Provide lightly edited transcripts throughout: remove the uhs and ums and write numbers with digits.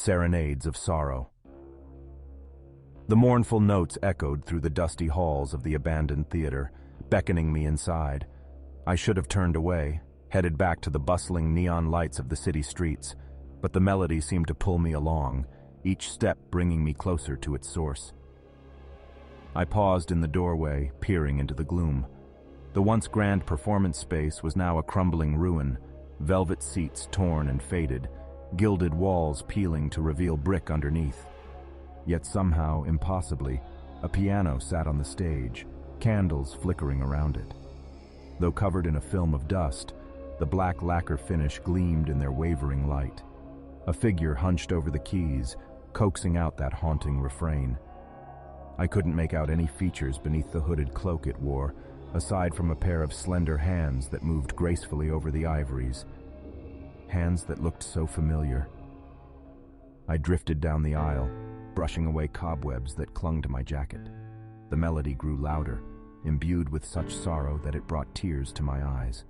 Serenades of Sorrow. The mournful notes echoed through the dusty halls of the abandoned theater, beckoning me inside. I should have turned away, headed back to the bustling neon lights of the city streets, but the melody seemed to pull me along, each step bringing me closer to its source. I paused in the doorway, peering into the gloom. The once grand performance space was now a crumbling ruin, velvet seats torn and faded, gilded walls peeling to reveal brick underneath. Yet somehow, impossibly, a piano sat on the stage, candles flickering around it. Though covered in a film of dust, the black lacquer finish gleamed in their wavering light. A figure hunched over the keys, coaxing out that haunting refrain. I couldn't make out any features beneath the hooded cloak it wore, aside from a pair of slender hands that moved gracefully over the ivories. Hands that looked so familiar. I drifted down the aisle, brushing away cobwebs that clung to my jacket. The melody grew louder, imbued with such sorrow that it brought tears to my eyes.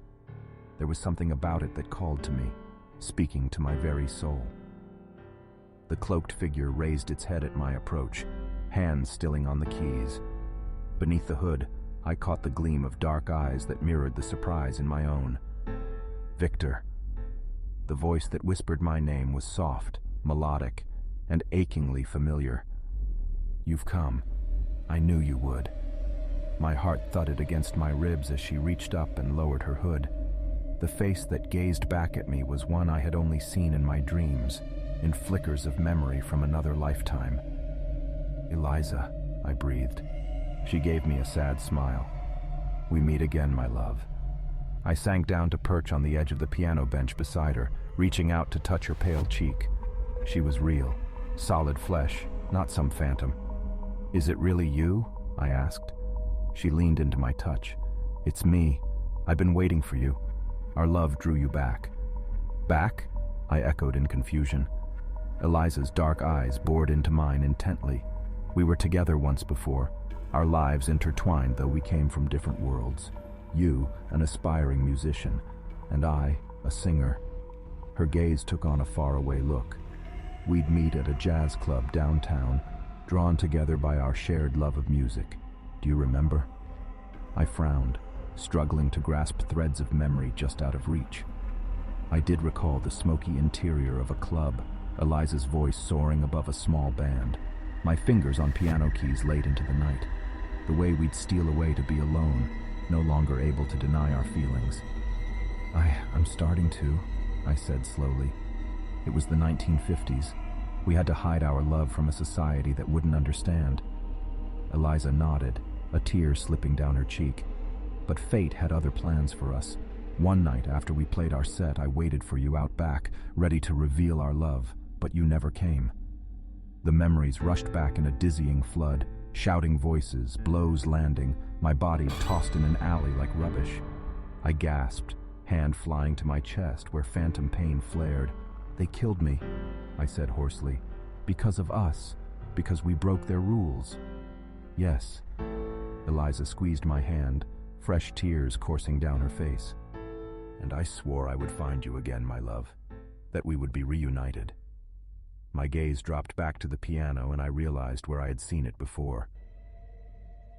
There was something about it that called to me, speaking to my very soul. The cloaked figure raised its head at my approach, hands stilling on the keys. Beneath the hood, I caught the gleam of dark eyes that mirrored the surprise in my own. Victor. The voice that whispered my name was soft, melodic, and achingly familiar. "You've come. I knew you would." My heart thudded against my ribs as she reached up and lowered her hood. The face that gazed back at me was one I had only seen in my dreams, in flickers of memory from another lifetime. "Eliza," I breathed. She gave me a sad smile. "We meet again, my love." I sank down to perch on the edge of the piano bench beside her, reaching out to touch her pale cheek. She was real, solid flesh, not some phantom. "Is it really you?" I asked. She leaned into my touch. "It's me. I've been waiting for you. Our love drew you back." "Back?" I echoed in confusion. Eliza's dark eyes bored into mine intently. We were together once before, our lives intertwined though we came from different worlds. You, an aspiring musician, and I, a singer. Her gaze took on a faraway look. We'd meet at a jazz club downtown, drawn together by our shared love of music. Do you remember? I frowned, struggling to grasp threads of memory just out of reach. I did recall the smoky interior of a club, Eliza's voice soaring above a small band, my fingers on piano keys late into the night, the way we'd steal away to be alone, no longer able to deny our feelings. I'm starting to, I said slowly. It was the 1950s. We had to hide our love from a society that wouldn't understand. Eliza nodded, a tear slipping down her cheek. But fate had other plans for us. One night after we played our set, I waited for you out back, ready to reveal our love, but you never came. The memories rushed back in a dizzying flood, shouting voices, blows landing, my body tossed in an alley like rubbish. I gasped, hand flying to my chest where phantom pain flared. "They killed me," I said hoarsely. "Because of us, because we broke their rules." "Yes." Eliza squeezed my hand, fresh tears coursing down her face. "And I swore I would find you again, my love, that we would be reunited." My gaze dropped back to the piano and I realized where I had seen it before.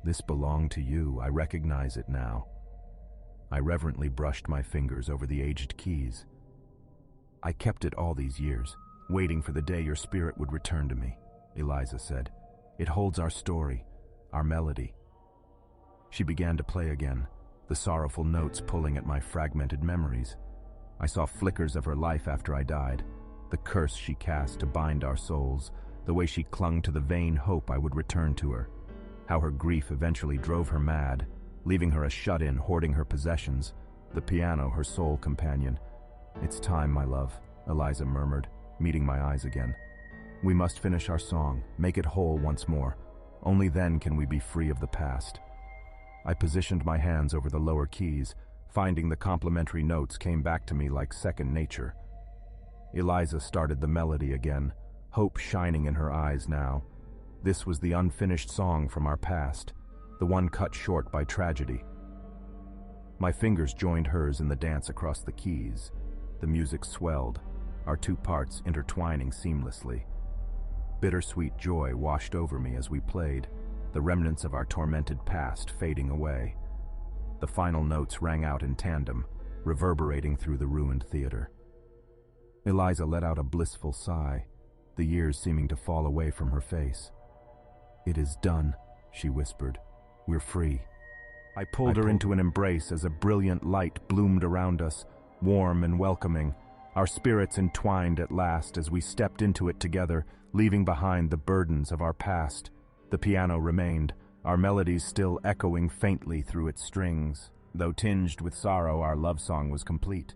"This belonged to you, I recognize it now." I reverently brushed my fingers over the aged keys. "I kept it all these years, waiting for the day your spirit would return to me," Eliza said. "It holds our story, our melody." She began to play again, the sorrowful notes pulling at my fragmented memories. I saw flickers of her life after I died, the curse she cast to bind our souls, the way she clung to the vain hope I would return to her, how her grief eventually drove her mad, leaving her a shut-in hoarding her possessions, the piano her sole companion. "It's time, my love," Eliza murmured, meeting my eyes again. "We must finish our song, make it whole once more. Only then can we be free of the past." I positioned my hands over the lower keys, finding the complementary notes came back to me like second nature. Eliza started the melody again, hope shining in her eyes now. This was the unfinished song from our past, the one cut short by tragedy. My fingers joined hers in the dance across the keys. The music swelled. our two parts intertwining seamlessly. Bittersweet joy washed over me as we played, the remnants of our tormented past fading away. The final notes rang out in tandem, reverberating through the ruined theater. Eliza let out a blissful sigh, the years seeming to fall away from her face. "It is done," she whispered. "We're free." I pulled her into an embrace as a brilliant light bloomed around us, warm and welcoming, our spirits entwined at last as we stepped into it together, leaving behind the burdens of our past. The piano remained, our melodies still echoing faintly through its strings. Though tinged with sorrow, our love song was complete.